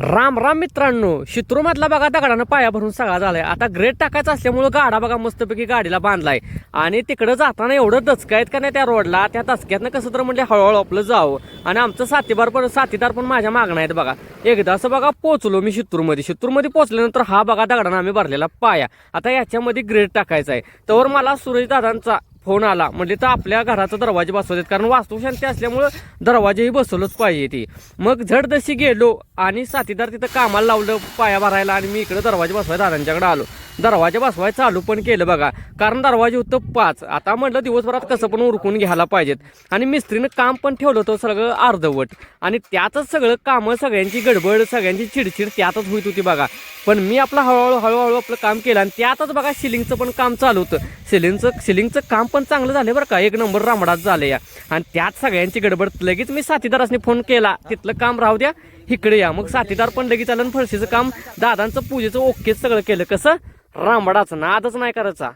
राम राम मित्रांनो, शित्रूमधला बघा दगडानं पाया भरून सगळा झालाय. आता ग्रेड टाकायचा असल्यामुळं गाडा बघा मस्तपैकी गाडीला बांधलाय आणि तिकडं जाताना एवढं दचकायत का नाही त्या रोडला. त्या दचक्यातनं कसं तर म्हणजे हळूहळू आपलं जावं. आणि आमचं साथीदार पण माझ्या मागणं आहेत बघा. एकदा असं बघा पोचलो मी शित्रूरमध्ये पोचल्यानंतर हा बघा दगडानं आम्ही भरलेला पाया. आता याच्यामध्ये ग्रेड टाकायचा आहे. तर मला सुरेश दादांचा फोन आला. म्हणजे तर आपल्या घराचा दरवाजे बसवतात, कारण वास्तुशांती असल्यामुळं दरवाजेही बसवलंच पाहिजे ती. मग झडदशी गेलो आणि साथीदार तिथं कामाला लावलं पाया भरायला आणि मी इकडे दरवाजे बसवायला दादांच्याकडे आलो. दरवाजे बसवायला चालू पण केलं बघा, कारण दरवाजे होतं 5. आता म्हटलं दिवसभरात कसं पण उरकून घ्यायला पाहिजेत. आणि मिस्त्रीनं काम पण ठेवलं होतं सगळं अर्धवट. आणि त्यातच सगळं कामं, सगळ्यांची गडबड, सगळ्यांची चिडचिड त्यातच होत होती बघा. पण मी आपलं हळूहळू आपलं काम केलं आणि त्यातच बघा सिलिंगचं पण काम चालू होतं. सिलिंगचं काम पण चांगलं झालं बरं का, 1 नंबर रामडात झालं या. आणि त्यात सगळ्यांची गडबड. लगेच मी साथीदारांनी फोन केला, तिथलं काम राहू द्या, इकडे या. मग साथीदार पण लगेच आलं आणि फरशीचं काम दादांचं पूजेचं ओकेच सगळं केलं. कसं रामडाचं नादच नाही करायचा.